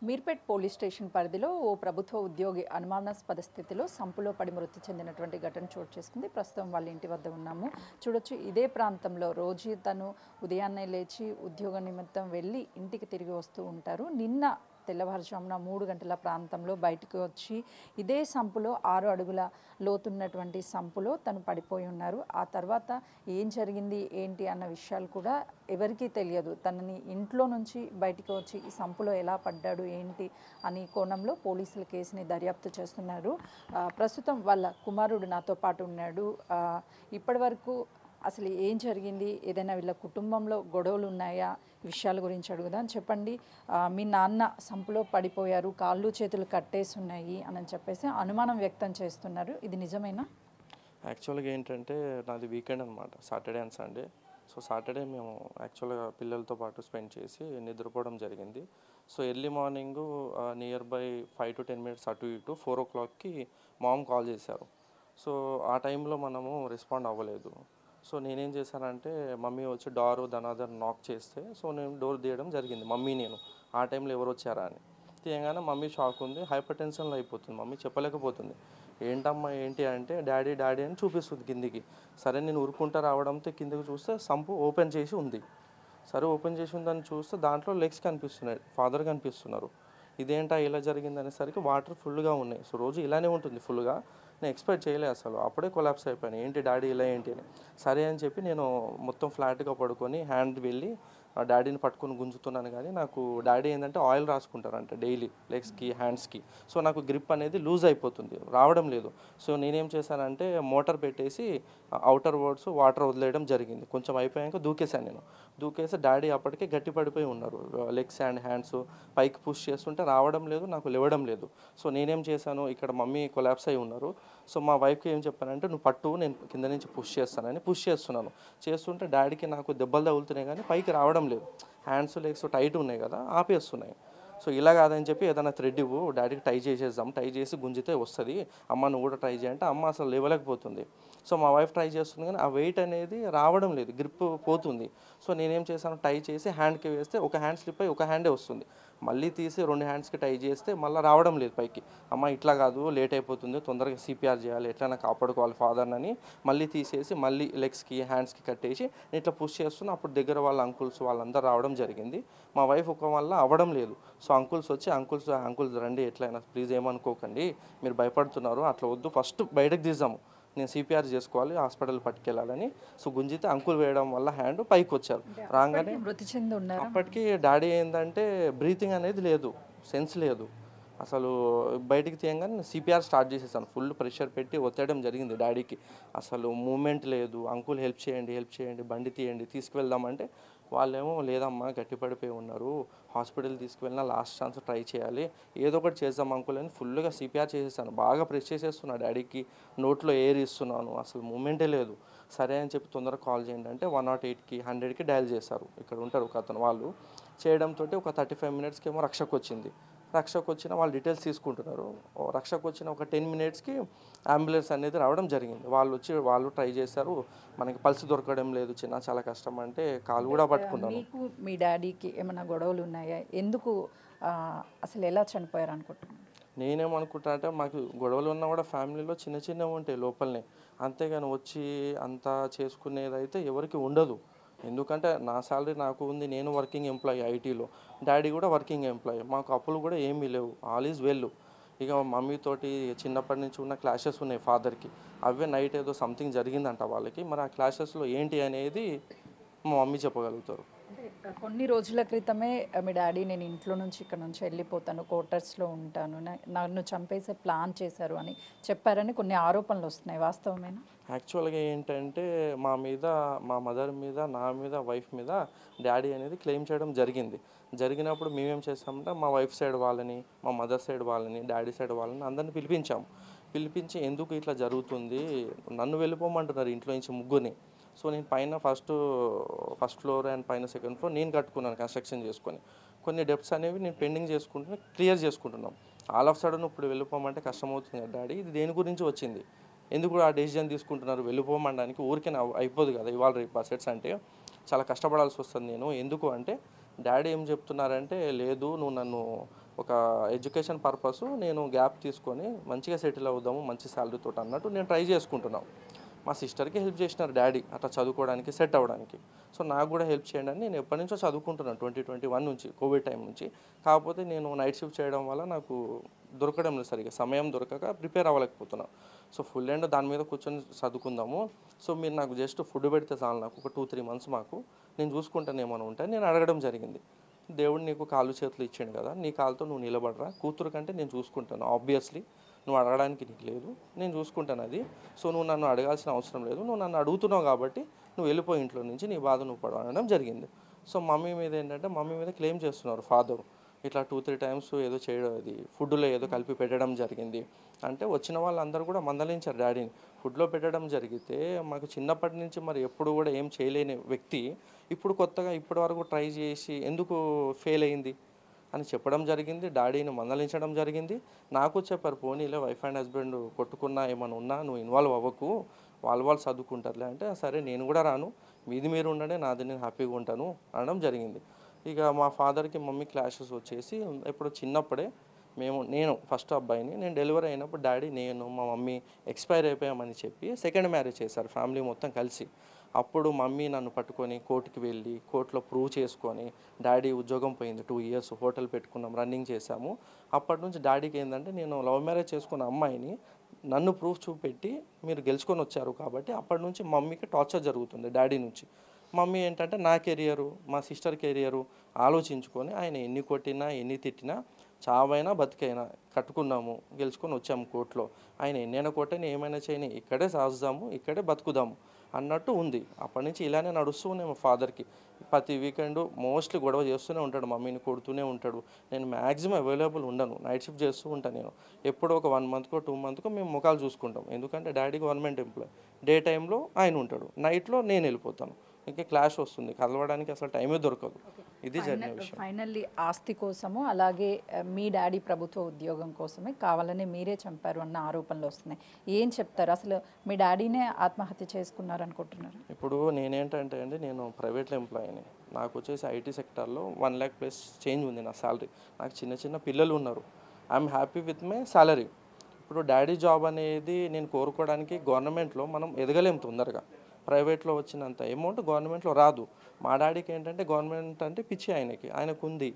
Meerpet police station పరిధిలో ఓ ప్రభుత్వ ఉద్యోగి అనుమానాస్పద స్థితిలో సంపులో పడి మృతి చెందినటువంటి ఘటన చోటు చేసుకుంది. ప్రస్తుతం వాళ్ళ ఇంటి వద్ద ఉన్నాము. చూడొచ్చు, ఇదే ప్రాంతంలో రోజు తను ఉదయాన్నే లేచి ఉద్యోగ నిమిత్తం వెళ్ళి ఇంటికి తిరిగి వస్తూ ఉంటారు. నిన్న తెల్లవారుజామున 3 గంటల ప్రాంతంలో బయటకు వచ్చి ఇదే సంపులో 6 అడుగుల లోతున్నటువంటి సంపులో తను పడిపోయి ఉన్నారు. ఆ తర్వాత ఏం జరిగింది ఏంటి అన్న విషయాలు కూడా ఎవరికీ తెలియదు. తనని ఇంట్లో నుంచి బయటికి వచ్చి ఈ సంపులో ఎలా పడ్డాడు ఏంటి అని కోణంలో పోలీసులు కేసుని దర్యాప్తు చేస్తున్నారు. ప్రస్తుతం వాళ్ళ కుమారుడు నాతో పాటు ఉన్నాడు. ఇప్పటి వరకు అసలు ఏం జరిగింది, ఏదైనా వీళ్ళ కుటుంబంలో గొడవలు ఉన్నాయా, విషయాల గురించి అడుగుదాం. చెప్పండి, మీ నాన్న సంపులో పడిపోయారు, కాళ్ళు చేతులు కట్టేసి ఉన్నాయి అని చెప్పేసి అనుమానం వ్యక్తం చేస్తున్నారు. ఇది నిజమేనా? యాక్చువల్గా ఏంటంటే నాది వీకెండ్ అనమాట, Saturday and Sunday. So Saturday మేము యాక్చువల్గా పిల్లలతో పాటు స్పెండ్ చేసి నిద్రపోవడం జరిగింది. So early morning near by 5 to 10 minutes అటు ఇటు 4 o'clockకి మామ్ కాల్ చేశారు. సో ఆ టైంలో మనము రెస్పాండ్ అవ్వలేదు. సో నేనేం చేశానంటే మమ్మీ వచ్చి డోర్ ధనాధర్ నాక్ చేస్తే సో నేను డోర్ తీయడం జరిగింది. నేను ఆ టైంలో ఎవరు వచ్చారా అని తీయగానే మమ్మీ షాక్ ఉంది, హైపర్ టెన్షన్లో అయిపోతుంది. మమ్మీ చెప్పలేకపోతుంది. ఏంటమ్మా ఏంటి అంటే డాడీ డాడీ అని చూపిస్తుంది కిందికి. సరే నేను ఉరుకుంటా రావడంతో కిందికి చూస్తే సంపు ఓపెన్ చేసి ఉంది. సరే ఓపెన్ చేసి ఉందని చూస్తే దాంట్లో లెగ్స్ కనిపిస్తున్నాయి, ఫాదర్ కనిపిస్తున్నారు. ఇదేంటా ఇలా జరిగింది అనేసరికి వాటర్ ఫుల్గా ఉన్నాయి. సో రోజు ఇలానే ఉంటుంది ఫుల్గా. నేను ఎక్స్పెక్ట్ చేయలేదు అసలు. అప్పుడే కొలాప్స్ అయిపోయాను. ఏంటి డాడీ ఇలా ఏంటి అని. సరే అని చెప్పి నేను మొత్తం ఫ్లాట్గా పడుకొని హ్యాండ్ వెళ్ళి డాడీని పట్టుకొని గుంజుతున్నాను. కానీ నాకు డాడీ ఏంటంటే ఆయిల్ రాసుకుంటారంట డైలీ లెగ్స్కి హ్యాండ్స్కి. సో నాకు గ్రిప్ అనేది లూజ్ అయిపోతుంది, రావడం లేదు. సో నేనేం చేశానంటే మోటార్ పెట్టేసి అవుటర్ వర్డ్స్ వాటర్ వదిలేయడం జరిగింది. కొంచెం అయిపోయాక దూకేశాను నేను. దూకేసి డాడీ అప్పటికే గట్టి పడిపోయి ఉన్నారు. లెగ్స్ అండ్ హ్యాండ్స్ పైకి పుష్ చేస్తుంటే రావడం లేదు, నాకు లేవడం లేదు. సో నేనేం చేశాను, ఇక్కడ మమ్మీ కొలాప్స్ అయి ఉన్నారు. సో మా వైఫ్కి ఏం చెప్పానంటే నువ్వు పట్టు, నేను కింద నుంచి పుష్ చేస్తానని పుష్ చేస్తున్నాను. చేస్తుంటే డాడీకి నాకు దెబ్బలు తగులుతున్నాయి కానీ పైకి రావడం లేదు. హ్యాండ్స్ లెగ్స్ టైట్ ఉన్నాయి కదా, ఆపేస్తున్నాయి. సో ఇలా కాదని చెప్పి ఏదైనా థ్రెడ్ ఇవ్వు, డాడీకి టై చేసేద్దాం, టై చేసి గుంజితే వస్తుంది, అమ్మ నువ్వు కూడా ట్రై చేయంటే అమ్మ అసలు లేవలేకపోతుంది. సో మా వైఫ్ ట్రై చేస్తుంది కానీ ఆ వెయిట్ అనేది రావడం లేదు, గ్రిప్ పోతుంది. సో నేనేం చేశాను, టై చేసి హ్యాండ్కి వేస్తే ఒక హ్యాండ్ స్లిప్ అయ్యి ఒక హ్యాండే వస్తుంది. మళ్ళీ తీసి 2 హ్యాండ్స్కి టై చేస్తే మళ్ళీ రావడం లేదు పైకి. అమ్మ ఇట్లా కాదు, లేట్ అయిపోతుంది, తొందరగా సిపిఆర్ చేయాలి, ఎట్లైనా కాపాడుకోవాలి ఫాదర్ని మళ్ళీ తీసేసి మళ్ళీ లెగ్స్కి హ్యాండ్స్కి కట్టేసి నేను ఇట్లా పుష్ చేస్తున్నా. అప్పుడు దగ్గర వాళ్ళ అంకుల్స్ వాళ్ళందరూ రావడం జరిగింది. మా వైఫ్ ఒక వల్ల అవ్వడం లేదు. సో అంకుల్స్ వచ్చి అంకుల్స్ రండి, ఎట్లయినా ప్లీజ్ ఏమనుకోకండి, మీరు భయపడుతున్నారు, అట్లా వద్దు, ఫస్ట్ బయటకు తీద్దాము, నేను సిపిఆర్ చేసుకోవాలి, హాస్పిటల్ పట్టుకెళ్ళాలని. సో గుంజితే అంకుల్ వేయడం వల్ల హ్యాండ్ పైకి వచ్చారు. రాగానే మృతి చెంది ఉన్నారు. అప్పటికి డాడీ ఏంటంటే బ్రీతింగ్ అనేది లేదు, సెన్స్ లేదు అసలు. బయటికి తీయంగానే సిపిఆర్ స్టార్ట్ చేసేసాను, ఫుల్ ప్రెషర్ పెట్టి ఒత్తడం జరిగింది డాడీకి. అసలు మూమెంట్ లేదు. అంకుల్ హెల్ప్ చేయండి, బండి తీయండి, తీసుకువెళ్దామంటే వాళ్ళేమో లేదమ్మా గట్టిపడిపోయి ఉన్నారు, హాస్పిటల్ తీసుకువెళ్ళినా లాస్ట్ ఛాన్స్ ట్రై చేయాలి, ఏదో ఒకటి చేద్దాం అంకుల్ అని ఫుల్గా సిపిఆర్ చేసేసాను. బాగా ప్రెస్ చేసేస్తున్నా డాడీకి, నోట్లో ఎయిర్ ఇస్తున్నాను, అసలు మూమెంటే లేదు. సరే అని చెప్పి తొందరగా కాల్ చేయండి అంటే 108కి 100కి డయల్ చేశారు. ఇక్కడ ఉంటారు ఒక అతను, వాళ్ళు చేయడంతో ఒక 35 minutesకి ఏమో రక్షకు వచ్చింది. రక్షకు వచ్చిన వాళ్ళు డీటెయిల్స్ తీసుకుంటున్నారు. రక్షకు వచ్చిన ఒక 10 minutesకి అంబులెన్స్ అనేది రావడం జరిగింది. వాళ్ళు ట్రై చేశారు, మనకి పల్స్ దొరకడం లేదు, చాలా కష్టం అంటే కాలు కూడా పట్టుకున్నాను. మీకు మీ డాడీకి ఏమైనా గొడవలు ఉన్నాయా? ఎందుకు అసలు ఎలా చనిపోయారు అనుకుంటున్నాను? నేనేమనుకుంటా అంటే మాకు గొడవలు ఉన్నా కూడా ఫ్యామిలీలో చిన్నవి ఉంటాయి లోపలనే, అంతేగాని వచ్చి అంతా చేసుకునేది అయితే ఎవరికి ఉండదు. ఎందుకంటే నా శాలరీ నాకు ఉంది, నేను వర్కింగ్ ఎంప్లాయీ ఐటీలో, డాడీ కూడా వర్కింగ్ ఎంప్లాయీ, మాకు అప్పులు కూడా ఏమీ లేవు, ఆల్ ఈజ్ వెల్. ఇక మమ్మీతోటి చిన్నప్పటి నుంచి ఉన్న క్లాషెస్ ఉన్నాయి ఫాదర్కి, అవే నైట్ ఏదో సంథింగ్ జరిగిందంట వాళ్ళకి. మరి ఆ క్లాషెస్లో ఏంటి అనేది మా మమ్మీ చెప్పగలుగుతారు. అంటే కొన్ని రోజుల క్రితమే మీ డాడీ నేను ఇంట్లో నుంచి ఇక్కడ నుంచి వెళ్ళిపోతాను, క్వార్టర్స్లో ఉంటాను, నన్ను చంపేసే ప్లాన్ చేశారు అని చెప్పారని కొన్ని ఆరోపణలు వస్తున్నాయి, వాస్తవమేనా? యాక్చువల్గా ఏంటంటే మా మదర్ మీద, నా మీద, వైఫ్ మీద డాడీ అనేది క్లెయిమ్ చేయడం జరిగినప్పుడు మేమేం చేస్తామంటే మా వైఫ్ సైడ్ వాళ్ళని, మా మదర్ సైడ్ వాళ్ళని, డాడీ సైడ్ వాళ్ళని అందరిని పిలిపించి ఎందుకు ఇట్లా జరుగుతుంది, నన్ను వెళ్ళిపోమంటున్నారు ఇంట్లో నుంచి ముగ్గురిని. సో నేను పైన ఫస్ట్ ఫ్లోర్ అండ్ పైన సెకండ్ ఫ్లోర్ నేను కట్టుకున్నాను కన్స్ట్రక్షన్ చేసుకొని. కొన్ని డెప్ట్స్ అనేవి నేను పెండింగ్ క్లియర్ చేసుకుంటున్నాం. ఆల్ ఆఫ్ సడన్ ఇప్పుడు వెళ్ళిపోమంటే కష్టమవుతుంది కదా డాడీ, ఇది దేని గురించి వచ్చింది, ఎందుకు ఆ డెసిజన్ తీసుకుంటున్నారు, వెళ్ళిపోమనడానికి ఊరికే అయిపోదు కదా, ఇవాళ రేపు అసెట్స్ అంటే చాలా కష్టపడాల్సి వస్తుంది. నేను ఎందుకు అంటే డాడీ ఏం చెప్తున్నారంటే లేదు నువ్వు నన్ను ఒక ఎడ్యుకేషన్ పర్పస్ నేను గ్యాప్ తీసుకొని మంచిగా సెటిల్ అవుదాము మంచి శాలరీతో అన్నట్టు నేను ట్రై చేసుకుంటున్నాను. మా సిస్టర్కి హెల్ప్ చేసినారు డాడీ అట్లా చదువుకోవడానికి సెట్ అవ్వడానికి. సో నాకు కూడా హెల్ప్ చేయండి అని నేను ఎప్పటి నుంచో చదువుకుంటున్నాను 2021 నుంచి కోవిడ్ టైం నుంచి. కాకపోతే నేను నైట్ షిఫ్ట్ చేయడం వల్ల నాకు దొరకడం లేదు, సరిగ్గా సమయం దొరకక ప్రిపేర్ అవ్వలేకపోతున్నాను. సో ఫుల్ అండ్ దాని మీద కూర్చొని చదువుకుందాము, సో మీరు నాకు జస్ట్ ఫుడ్ పెడితే చాలు, నాకు ఒక 2-3 మంత్స్ మాకు నేను చూసుకుంటాను ఏమైనా ఉంటే నేను అడగడం జరిగింది. దేవుడు నీకు కాళ్ళు చేతులు ఇచ్చాడు కదా, నీ కాలుతో నువ్వు నిలబడరా, కూతురు కంటే నేను చూసుకుంటాను, ఆబ్వియస్లీ నువ్వు అడగడానికి నీకు లేదు, నేను చూసుకుంటాను అది. సో నువ్వు నన్ను అడగాల్సిన అవసరం లేదు, నువ్వు నన్ను అడుగుతున్నావు కాబట్టి నువ్వు వెళ్ళిపోయి ఇంట్లో నుంచి, నీ బాధ నువ్వు పడడం జరిగింది. సో మమ్మీ మీద ఏంటంటే మమ్మీ మీద క్లెయిమ్ చేస్తున్నారు ఫాదర్, ఇట్లా 2-3 టైమ్స్ ఏదో చేయడం, అది ఫుడ్లో ఏదో కలిపి పెట్టడం జరిగింది అంటే వచ్చిన వాళ్ళందరూ కూడా మందలించారు డాడీని. ఫుడ్లో పెట్టడం జరిగితే మాకు చిన్నప్పటి నుంచి మరి ఎప్పుడు కూడా ఏం చేయలేని వ్యక్తి ఇప్పుడు కొత్తగా ఇప్పటి వరకు ట్రై చేసి ఎందుకు ఫెయిల్ అయింది అని చెప్పడం జరిగింది. డాడీని మందలించడం జరిగింది. నాకు చెప్పారు, పోనీలే వైఫ్ అండ్ హస్బెండ్ కొట్టుకున్నా ఏమైనా ఉన్నా నువ్వు ఇన్వాల్వ్ అవ్వకు, వాళ్ళు చదువుకుంటారులే అంటే, సరే నేను కూడా రాను, మీది మీరు ఉండండి, నాది నేను హ్యాపీగా ఉంటాను అనడం జరిగింది. ఇక మా ఫాదర్కి మమ్మీ క్లాషెస్ వచ్చేసి ఇప్పుడు చిన్నప్పుడే నేను ఫస్ట్ అబ్బాయిని, నేను డెలివరీ అయినప్పుడు డాడీ నేను మా మమ్మీ ఎక్స్పైర్ అయిపోయామని చెప్పి సెకండ్ మ్యారేజ్ చేశారు ఫ్యామిలీ మొత్తం కలిసి. అప్పుడు మమ్మీ నన్ను పట్టుకొని కోర్టుకి వెళ్ళి కోర్టులో ప్రూవ్ చేసుకొని, డాడీ ఉద్యోగం పోయింది 2 ఇయర్స్ హోటల్ పెట్టుకున్నాం, రన్నింగ్ చేశాము. అప్పటి నుంచి డాడీకి ఏంటంటే నేను లవ్ మ్యారేజ్ చేసుకున్న అమ్మాయిని నన్ను ప్రూఫ్ చూపెట్టి మీరు గెలుచుకొని వచ్చారు కాబట్టి అప్పటి నుంచి మమ్మీకి టార్చర్ జరుగుతుంది డాడీ నుంచి. మమ్మీ ఏంటంటే నా కెరియరు మా సిస్టర్ కెరియరు ఆలోచించుకొని ఆయన ఎన్ని కొట్టినా ఎన్ని తిట్టినా చావైనా బతికైనా కట్టుకున్నాము, గెలుచుకొని వచ్చాము కోర్టులో. ఆయన ఎన్నైనా కొట్టని ఏమైనా చేయని ఇక్కడే సాగుదాము, ఇక్కడే బతుకుదాము అన్నట్టు ఉంది. అప్పటి నుంచి ఇలానే నడుస్తూ ఉన్నాయి మా ఫాదర్కి. ప్రతి వీకెండ్ మోస్ట్లీ గొడవ చేస్తూనే ఉంటాడు, మమ్మీని కొడుతూనే ఉంటాడు. నేను మ్యాక్సిమం అవైలబుల్ ఉండను, నైట్ షిఫ్ట్ చేస్తూ ఉంటాను నేను. ఎప్పుడో ఒక 1 మంత్కో 2 మంత్కో మేము ముఖాలు చూసుకుంటాం, ఎందుకంటే డాడీ గవర్నమెంట్ ఎంప్లాయ్. డే టైంలో ఆయన ఉంటాడు, నైట్లో నేను వెళ్ళిపోతాను. ఇంకా క్లాష్ వస్తుంది, కలవడానికి అసలు టైమే దొరకదు. ఇది జరిగిన విషయం. ఫైనల్లీ ఆస్తి కోసము అలాగే మీ డాడీ ప్రభుత్వ ఉద్యోగం కోసమే కావాలని మీరే చంపారు అన్న ఆరోపణలు వస్తున్నాయి. ఏం చెప్తారు, అసలు మీ డాడీనే ఆత్మహత్య చేసుకున్నారు అనుకుంటున్నారు? ఇప్పుడు నేనేంటంటే అండి, నేను ప్రైవేట్లో ఎంప్లాయీని, నాకు వచ్చేసి ఐటీ సెక్టార్లో 1 lakh ప్లస్ చేంజ్ ఉంది నా శాలరీ. నాకు చిన్న చిన్న పిల్లలు ఉన్నారు, I'm happy with my salary. ఇప్పుడు డాడీ జాబ్ అనేది నేను కోరుకోవడానికి గవర్నమెంట్లో మనం ఎదగలేం తొందరగా, ప్రైవేట్లో వచ్చినంత అమౌంట్ గవర్నమెంట్లో రాదు. మా డాడీకి ఏంటంటే గవర్నమెంట్ అంటే పిచ్చి, ఆయనకు ఉంది.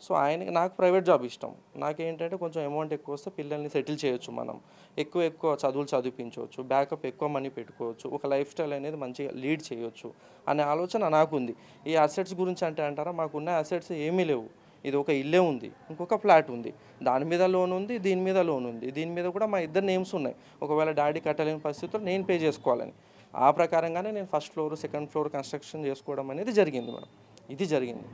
సో నాకు ప్రైవేట్ జాబ్ ఇష్టం. నాకేంటంటే కొంచెం అమౌంట్ ఎక్కువ వస్తే పిల్లల్ని సెటిల్ చేయొచ్చు, మనం ఎక్కువ చదువులు చదివించవచ్చు, బ్యాకప్ ఎక్కువ మనీ పెట్టుకోవచ్చు, ఒక లైఫ్ స్టైల్ అనేది మంచిగా లీడ్ చేయొచ్చు అనే ఆలోచన నాకుంది. ఈ అసెట్స్ గురించి అంటే అంటారా, మాకున్న అసెట్స్ ఏమీ లేవు. ఇది ఒక ఇల్లే ఉంది, ఇంకొక ఫ్లాట్ ఉంది, దాని మీద లోన్ ఉంది, దీని మీద లోన్ ఉంది, దీని మీద కూడా మా ఇద్దరు నేమ్స్ ఉన్నాయి. ఒకవేళ డాడీ కట్టలేని పరిస్థితుల్లో నేను పే చేసుకోవాలని, ఆ ప్రకారంగానే నేను first floor second floor construction చేసుకోవడం అనేది జరిగింది మేడం. ఇది జరిగింది.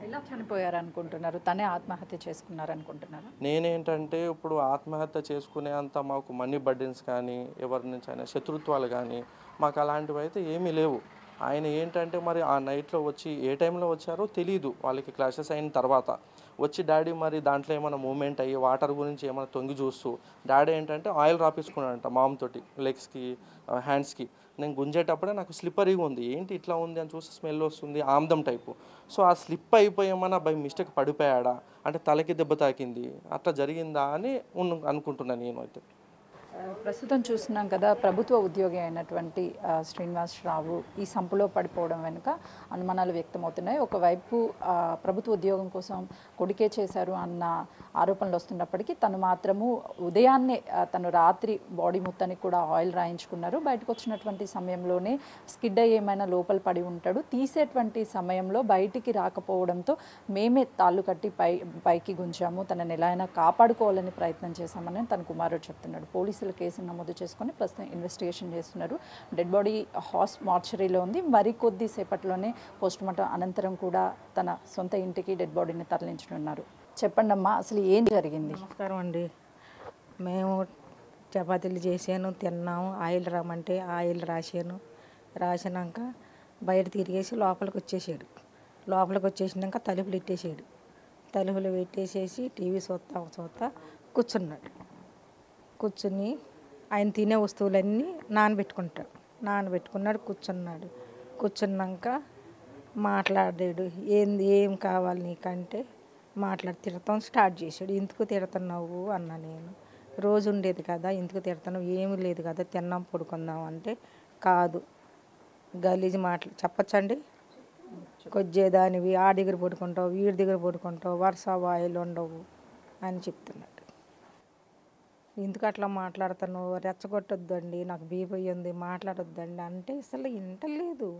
ఎలా చనిపోయారు అనుకుంటున్నారు? తనే ఆత్మహత్య చేసుకున్నారు అనుకుంటున్నారా? నేనేంటంటే ఇప్పుడు ఆత్మహత్య చేసుకునే అంత మాకు మనీ బర్డెన్స్ కానీ ఎవరి నుంచి అయినా శత్రుత్వాలు కానీ మాకు అలాంటివి అయితే ఏమీ లేవు. ఆయన ఏంటంటే మరి ఆ నైట్లో వచ్చి ఏ టైంలో వచ్చారో తెలీదు, వాళ్ళకి క్లాషెస్ అయిన తర్వాత వచ్చి డాడీ మరి దాంట్లో ఏమైనా మూమెంట్ అయ్యి వాటర్ గురించి ఏమైనా తొంగి చూస్తూ డాడీ ఏంటంటే ఆయిల్ రాపించుకున్నాడంట మామ్తోటి లెగ్స్కి హ్యాండ్స్కి. నేను గుంజేటప్పుడే నాకు స్లిప్పరీగా ఉంది, ఏంటి ఇట్లా ఉంది అని చూసి స్మెల్ వస్తుంది, ఆమ్దం టైపు. సో ఆ స్లిప్ అయిపోయామన్నా బై మిస్టేక్ పడిపోయాడా అంటే తలకి దెబ్బ తాకింది అట్లా జరిగిందా అని అనుకుంటున్నాను నేను అయితే. ప్రస్తుతం చూస్తున్నాం కదా, ప్రభుత్వ ఉద్యోగి అయినటువంటి శ్రీనివాసరావు ఈ సంపులో పడిపోవడం వెనుక అనుమానాలు వ్యక్తమవుతున్నాయి. ఒకవైపు ప్రభుత్వ ఉద్యోగం కోసం కొడుకే చేశారు అన్న ఆరోపణలు వస్తున్నప్పటికీ తను మాత్రము ఉదయాన్నే తను రాత్రి బాడీ మొత్తానికి కూడా ఆయిల్ రాయించుకున్నారు. బయటకు వచ్చినటువంటి సమయంలోనే స్కిడ్ అయ్యి ఏమైనా లోపల పడి ఉంటాడు, తీసేటువంటి సమయంలో బయటికి రాకపోవడంతో మేమే తాళ్ళు కట్టి పైకి గుంజాము, తనని ఎలా అయినా కాపాడుకోవాలని ప్రయత్నం చేశామని తన కుమారుడు చెప్తున్నాడు. పోలీసులు కేసు నమోదు చేసుకొని ప్రస్తుతం ఇన్వెస్టిగేషన్ చేస్తున్నారు. డెడ్ బాడీ మార్చరీలో ఉంది. మరికొద్ది సేపట్లోనే పోస్టుమార్టం అనంతరం కూడా తన సొంత ఇంటికి డెడ్ బాడీని తరలించనున్నారు. చెప్పండి అమ్మా, అసలు ఏం జరిగింది? నమస్కారం అండి. మేము చపాతీలు చేసాను, తిన్నాము, ఆయిల్ రామంటే ఆయిల్ రాసినాక బయట తిరిగేసి లోపలికి వచ్చేసినాక తలుపులు పెట్టేసేసి టీవీ చూస్తా కూర్చుని ఆయన తినే వస్తువులన్నీ నానబెట్టుకున్నాడు. కూర్చున్నాక మాట్లాడాడు, ఏం కావాలి నీకంటే తిడతాం స్టార్ట్ చేశాడు. ఎందుకు తిడుతున్నావు అన్నా నేను. రోజు ఉండేది కదా, ఎందుకు తిడుతున్నావు, ఏమీ లేదు కదా, తిన్నాం పడుకుందాం అంటే కాదు గలీజ్ మాటలు చెప్పచ్చండి. కొద్దిదానివి ఆ దగ్గర పడుకుంటావు, వీడి దగ్గర పడుకుంటావు, వరుస వాయిలు ఉండవు అని చెప్తున్నాడు. ఎందుకు అట్లా మాట్లాడుతున్నావు, రెచ్చగొట్టొద్దండి, నాకు బీపీ ఉంది, మాట్లాడొద్దండి అంటే అసలు వింటలేదు.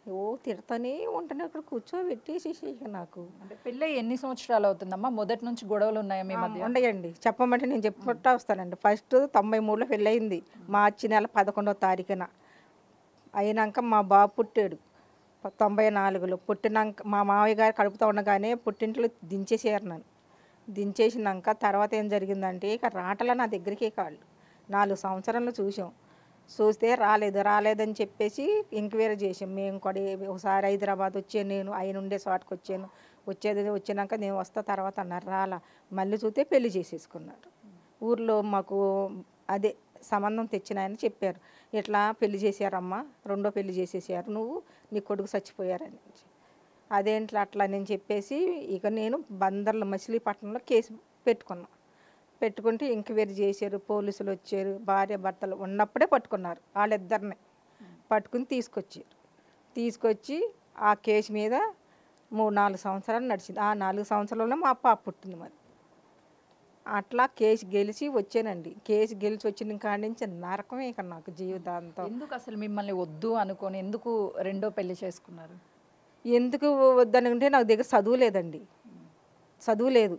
ఓ తిడతానే ఉంటేనే అక్కడ కూర్చోబెట్టేసేసి నాకు. అంటే పెళ్ళి ఎన్ని సంవత్సరాలు అవుతుందమ్మా? మొదటి నుంచి గొడవలు ఉన్నాయా మీ మధ్య? ఉండయండి, చెప్పమంటే నేను చెప్పుకుంటా వస్తానండి. ఫస్ట్ 93లో పెళ్ళయింది, మార్చి నెల 11వ తారీఖున. అయినాక మా బాబు పుట్టాడు 94లో. పుట్టినాక మా మావయ్య గారు కడుపుతూ ఉండగానే పుట్టింట్లో దించేసారు నన్ను. దించేసినాక తర్వాత ఏం జరిగిందంటే ఇక రాటల నా దగ్గరికి కాళ్ళు 4 సంవత్సరాలు చూసాం. చూస్తే రాలేదని చెప్పేసి ఎంక్వైరీ చేసాం. మేము కూడా ఒకసారి హైదరాబాద్ వచ్చాను, నేను ఆయన ఉండే చోటకి వచ్చాను. వచ్చినాక నేను వస్తా తర్వాత అన్నారు, రాలా. మళ్ళీ చూస్తే పెళ్లి చేసేసుకున్నారు. ఊర్లో మాకు అదే సంబంధం తెచ్చిన ఆయన చెప్పారు, ఇట్లా పెళ్లి చేశారమ్మా, రెండో పెళ్లి చేసేసారు, నువ్వు నీ కొడుకు చచ్చిపోయారని. అదేంట్లో అట్లా నేను చెప్పేసి ఇక నేను బందర్లో మచిలీపట్నంలో కేసు పెట్టుకుంటే ఎంక్వైరీ చేశారు. పోలీసులు వచ్చారు, భార్య భర్తలు ఉన్నప్పుడే పట్టుకున్నారు. వాళ్ళిద్దరిని పట్టుకుని తీసుకొచ్చి ఆ కేసు మీద 3-4 సంవత్సరాలు నడిచింది. ఆ 4 సంవత్సరాల్లో మా పాప పుట్టింది. మరి అట్లా కేసు గెలిచి వచ్చానండి. కేసు గెలిచి వచ్చిన కాడి నుంచి నరకమే ఇక నాకు జీవితాంతం. ఎందుకు అసలు మిమ్మల్ని వద్దు అనుకొని ఎందుకు రెండో పెళ్లి చేసుకున్నారు? ఎందుకు వద్దనుకుంటే నాకు దగ్గర చదువు లేదండి, చదువు లేదు,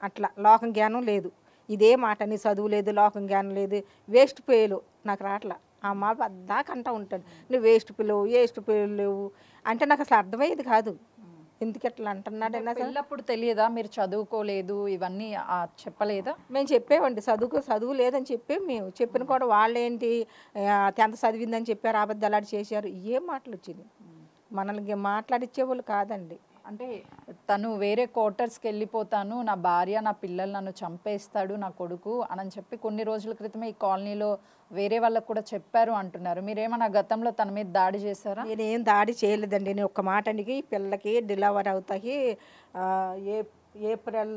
అట్లా లోకం జ్ఞానం లేదు. ఇదే మాట, నీ చదువు లేదు, లోకం జ్ఞానం లేదు, వేస్ట్ పేలు నాకు రాట్లా. ఆ మాట దాకా అంటూ ఉంటాను, నువ్వు వేస్ట్ పిల్లలు లేవు అంటే నాకు అసలు అర్థమయ్యేది కాదు. ఎందుకు ఎట్లా అంటున్నాడైనా పెళ్ళప్పుడు తెలియదా మీరు చదువుకోలేదు ఇవన్నీ చెప్పలేదా? మేము చెప్పామండి, చదువు లేదని చెప్పి మేము చెప్పిన కూడా వాళ్ళేంటి 10th చదివిందని చెప్పారు, అబద్ధాలు చేశారు, ఏం మాటలు వచ్చింది. మనల్ని మాట్లాడిచ్చేవాళ్ళు కాదండి. అంటే తను వేరే క్వార్టర్స్కి వెళ్ళిపోతాను, నా భార్య నా పిల్లలు నన్ను చంపేస్తాడు నా కొడుకు అని చెప్పి కొన్ని రోజుల క్రితమే ఈ కాలనీలో వేరే వాళ్ళకు కూడా చెప్పారు అంటున్నారు. మీరేమన్నా గతంలో తన మీద దాడి చేశారా? నేనేం దాడి చేయలేదండి. నేను ఒక్క మాట అండి, పిల్లకి డెలివరీ అవుతాయి ఏప్రిల్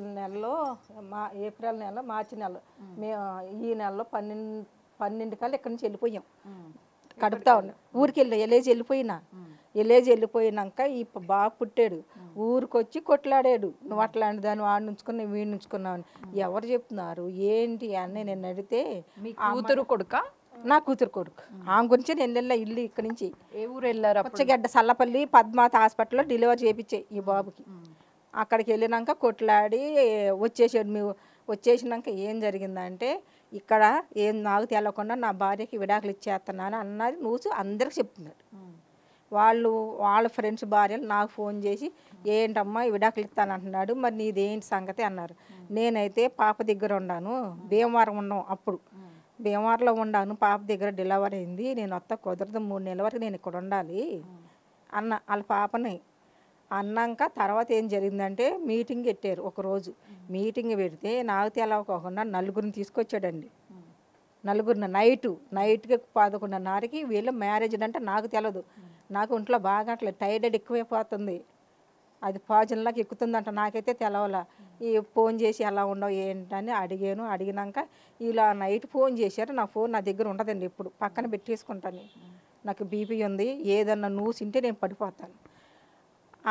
నెల మార్చి నెల ఈ నెలలో 12 కల్లా ఇక్కడి నుంచి వెళ్ళిపోయాం. కడుపుతా ఉన్నా ఊరికి వెళ్ళిపోయినాక ఈ బాబు పుట్టాడు. ఊరికొచ్చి కొట్లాడాడు, నువ్వు అట్లాంటి దాన్ని వాడిని ఉంచుకుని వీడిని ఉంచుకున్నావు. ఎవరు చెప్తున్నారు ఏంటి అని నేను అడిగితే కూతురు కొడుక? నా కూతురు కొడుకు. ఆమె గురించి నేను వెళ్ళా ఇల్లు ఇక్కడి నుంచి. ఏ ఊరు వెళ్ళారు? పుచ్చగడ్డ సల్లపల్లి పద్మాత హాస్పిటల్లో డెలివరీ చేయించే ఈ బాబుకి. అక్కడికి వెళ్ళినాక కొట్లాడి వచ్చేసినాక ఏం జరిగిందంటే ఇక్కడ ఏం నాకు తెలవకుండా నా భార్యకి విడాకులు ఇచ్చేస్తున్నాను అన్నది న్యూస్ అందరికి చెప్తున్నాడు. వాళ్ళ ఫ్రెండ్స్ భార్యలు నాకు ఫోన్ చేసి ఏంటమ్మా విడాకులు ఇస్తానంటున్నాడు, మరి నీదేంటి సంగతి అన్నారు. నేనైతే పాప దగ్గర ఉన్నాను, భీమవరం ఉన్నాం అప్పుడు, భీమవరంలో ఉన్నాను, పాప దగ్గర డెలివరీ అయింది, నేను వస్తా కుదరదు, 3 నెలల వరకు నేను ఇక్కడ ఉండాలి అన్న వాళ్ళ పాపని అన్నాక తర్వాత ఏం జరిగిందంటే మీటింగ్ పెట్టారు. ఒకరోజు మీటింగ్ పెడితే నాకు తెలవకోకుండా 4గురిని తీసుకొచ్చాడండి. 4గురిని నైట్కి 11:30కి వీళ్ళు మ్యారేజ్ అంటే నాకు తెలియదు. నాకు ఒంట్లో బాగా అట్లా టైర్డ్ ఎక్కువైపోతుంది, అది పాజన్లాగా ఎక్కుతుందంట, నాకైతే తెలవాల. ఈ ఫోన్ చేసి ఎలా ఉండవు ఏంటని అడిగినాక ఇలా నైట్ ఫోన్ చేశారు. నా ఫోన్ నా దగ్గర ఉండదండి, ఇప్పుడు పక్కన పెట్టేసుకుంటాను. నాకు బీపీ ఉంది, ఏదన్నా నూసింటే నేను పడిపోతాను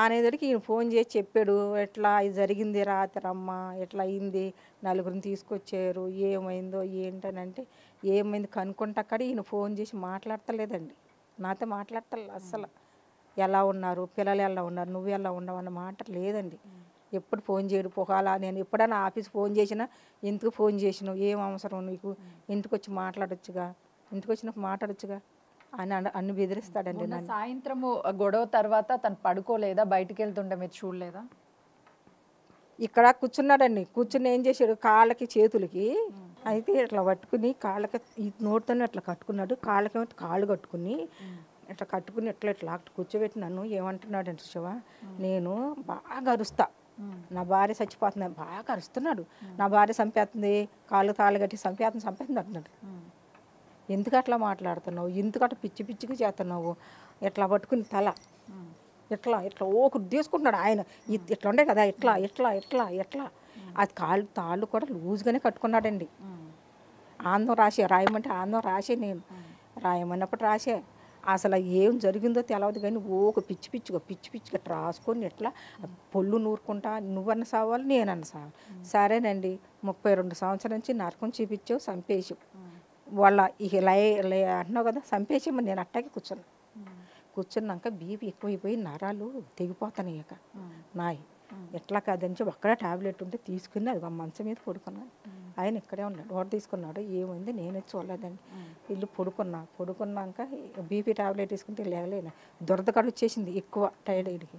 అనేసరికి ఈయన ఫోన్ చేసి చెప్పాడు, ఎట్లా ఇది జరిగింది రాత్రి అమ్మ, ఎట్లా అయింది, 4గురిని తీసుకొచ్చారు, ఏమైందో ఏంటనంటే ఏమైంది కనుక్కుంటా అక్కడ ఈయన ఫోన్ చేసి మాట్లాడతలేదండి, నాతో మాట్లాడతలే అస్సలు. ఎలా ఉన్నారు పిల్లలు, ఎలా ఉన్నారు, నువ్వు ఎలా ఉన్నావు అన్న మాట లేదండి. ఎప్పుడు ఫోన్ చేయడు. ఒకవేళ నేను ఎప్పుడైనా ఆఫీస్ ఫోన్ చేసినా ఎందుకు ఫోన్ చేసినావు, ఏం అవసరం నీకు, ఇంటికి వచ్చి మాట్లాడొచ్చుగా అని అన్ని బెదిరిస్తాడండి. సాయంత్రము గొడవ తర్వాత తను పడుకోలేదా, బయటికి వెళ్తుంటే మీరు చూడలేదా? ఇక్కడ కూర్చున్నాడండి, కూర్చుని ఏం చేశాడు, కాళ్ళకి చేతులకి అయితే ఇట్లా పట్టుకుని కాళ్ళకి ఈ నోటితోనే అట్లా కట్టుకున్నాడు, కాళ్ళు కట్టుకుని ఇట్లా కూర్చోబెట్టి నన్ను ఏమంటున్నాడు అంటే శివ, నేను బాగా అరుస్తా, నా భార్య చచ్చిపోతుంది బాగా అరుస్తున్నాడు, నా భార్య చంపేస్తుంది, కాళ్ళు తాళ్ళు కట్టి చంపేస్తుంది అంటున్నాడు. ఎందుకు అట్లా మాట్లాడుతున్నావు, ఎందుకు అట్లా పిచ్చిగా చేస్తున్నావు, ఎట్లా పట్టుకుని ఇట్లా ఇట్లా ఒకటి తీసుకుంటున్నాడు ఆయన ఇట్లా ఉండే కదా ఇట్లా ఇట్లా ఇట్లా ఇట్లా అది తాళ్ళు కూడా లూజ్గానే కట్టుకున్నాడండి. ఆందం రాయమంటే ఆందం నేను రాయమన్నప్పుడు రాసే. అసలు ఏం జరిగిందో తెలియదు కానీ ఒక పిచ్చి పిచ్చిగా రాసుకొని ఇట్లా పొల్లు నూరుకుంటా నువ్వన్న సావాలి నేనన్న సావాలి. సరేనండి 32 సంవత్సరాల నుంచి నరకం చూపించావు చంపేసావు వాళ్ళ ఇక అంటున్నావు కదా చంపేసామని నేను అట్టాగే కూర్చున్నాక బీపీ ఎక్కువైపోయి నరాలు తెగిపోతాయి ఇక నాయి. ఎట్లా కాదని చెప్పి ఒక్కడే టాబ్లెట్ ఉంటే తీసుకుని అది మంచం మీద పడుకున్నాను. ఆయన ఇక్కడే ఉన్నాడు. వాడు తీసుకున్నాడు. ఏమైంది నేనే చూడలేదండి. ఇల్లు పడుకున్నాక బీపీ టాబ్లెట్ తీసుకుంటే లేగలేను. దురదకడ వచ్చేసింది ఎక్కువ టైర్డ్కి.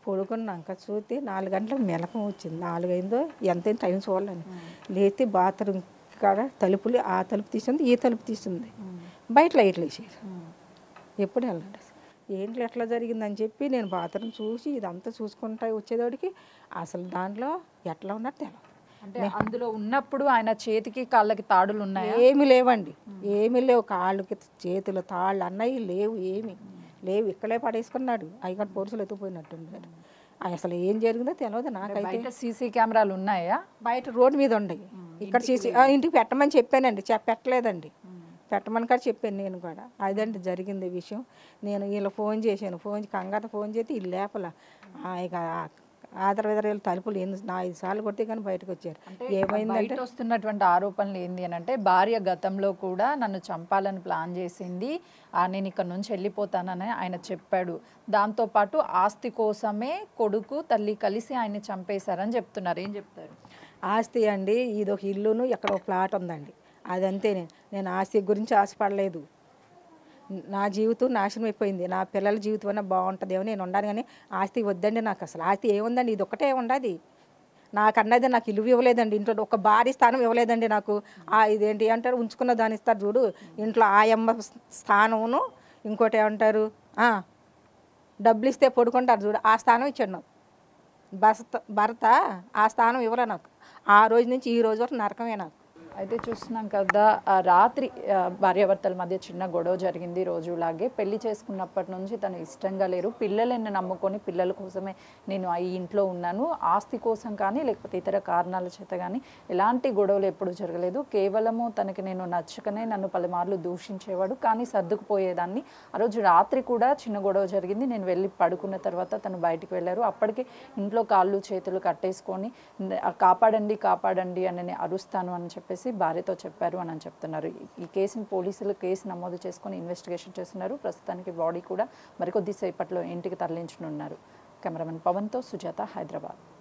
పడుకున్నాక చూస్తే 4 గంటలకు మెలకం వచ్చింది. 4 అయిందో ఎంతైనా టైం చూడలేను. లేతే బాత్రూమ్ కాడ తలుపులు ఆ తలుపు తీసింది ఈ తలుపు తీసింది. బయట లైట్లు వేసేది. ఎప్పుడు వెళ్ళండి ఏంటి ఎట్లా జరిగిందని చెప్పి నేను బాత్రూమ్ చూసి ఇదంతా చూసుకుంటా వచ్చేవాడికి అసలు దాంట్లో ఎట్లా ఉన్నట్టు తెలియదు. అంటే అందులో ఉన్నప్పుడు ఆయన చేతికి కాళ్ళకి తాడులు ఉన్నాయి? ఏమి లేవండి, ఏమీ లేవు. కాళ్ళకి చేతులు తాళ్ళు అన్నవి లేవు, ఏమి లేవు. ఇక్కడే పడేసుకున్నాడు. అయ్యగారు పోలీసులు ఎత్తుకుపోయినట్టున్నారు. అసలు ఏం జరిగిందో తెలియదు నాకైతే. సీసీ కెమెరాలు ఉన్నాయా? బయట రోడ్డు మీద ఉండయి. ఇక్కడ ఇంటికి పెట్టమని చెప్పానండి, పెట్టలేదండి. పెట్టమని కూడా చెప్పాను నేను కూడా. అదండి జరిగింది విషయం. నేను వీళ్ళు ఫోన్ చేశాను. కంగారు ఫోన్ చేసి వీళ్ళు లేపల ఇక ఆదరవేదర తలుపులు 5 సార్లు కొడితే కానీ బయటకు వచ్చారు. ఏమైందంటే వస్తున్నటువంటి ఆరోపణలు ఏంది అని అంటే భార్య గతంలో కూడా నన్ను చంపాలని ప్లాన్ చేసింది, నేను ఇక్కడ నుంచి వెళ్ళిపోతానని ఆయన చెప్పాడు. దాంతోపాటు ఆస్తి కోసమే కొడుకు తల్లి కలిసి ఆయన్ని చంపేశారని చెప్తున్నారు. ఏం చెప్తారు? ఆస్తి అండి ఇదొక ఇల్లును ఎక్కడ ఒక ప్లాట్ ఉందండి. అదంతే. నేను ఆస్తి గురించి ఆశపడలేదు. నా జీవితం నాశనం అయిపోయింది. నా పిల్లల జీవితం అన్నా బాగుంటుందేమో నేను ఉండాలి కానీ ఆస్తి వద్దండి నాకు. అసలు ఆస్తి ఏముందండి, ఇది ఒకటే ఉండదు నాకన్నది. నాకు ఇల్లు ఇవ్వలేదండి, ఇంట్లో ఒక భారీ స్థానం ఇవ్వలేదండి నాకు. ఇదేంటి అంటారు ఉంచుకున్న దాని ఇస్తారు చూడు, ఇంట్లో ఆయమ్మ స్థానమును ఇంకోటి ఏమంటారు డబ్బులు ఇస్తే పడుకుంటారు చూడు, ఆ స్థానం ఇచ్చాడు నాకు. భర్త ఆ స్థానం ఇవ్వలే నాకు. ఆ రోజు నుంచి ఈ రోజు వరకు నరకమే నాకు. అయితే చూస్తున్నాం కదా, రాత్రి భార్యాభర్తల మధ్య చిన్న గొడవ జరిగింది. రోజులాగే పెళ్లి చేసుకున్నప్పటి నుంచి తను ఇష్టంగా లేరు. పిల్లలని నమ్ముకొని పిల్లల కోసమే నేను ఈ ఇంట్లో ఉన్నాను. ఆస్తి కోసం కానీ లేకపోతే ఇతర కారణాల చేత కానీ ఎలాంటి గొడవలు ఎప్పుడు జరగలేదు. కేవలము తనకి నేను నచ్చకనే నన్ను పలుమార్లు దూషించేవాడు, కానీ సర్దుకుపోయేదాన్ని. ఆ రోజు రాత్రి కూడా చిన్న గొడవ జరిగింది. నేను వెళ్ళి పడుకున్న తర్వాత తను బయటికి వెళ్ళారు. అప్పటికే ఇంట్లో కాళ్ళు చేతులు కట్టేసుకొని కాపాడండి కాపాడండి అని అరుస్తాను అని చెప్పేసి భార్యతో చెప్పారు అని చెప్తున్నారు. ఈ కేసుని పోలీసులు కేసు నమోదు చేసుకొని ఇన్వెస్టిగేషన్ చేస్తున్నారు. ప్రస్తుతానికి బాడీ కూడా మరికొద్దిసేపట్లో ఇంటికి తరలించనున్నారు. కెమెరామెన్ పవన్తో సుజాత, హైదరాబాద్.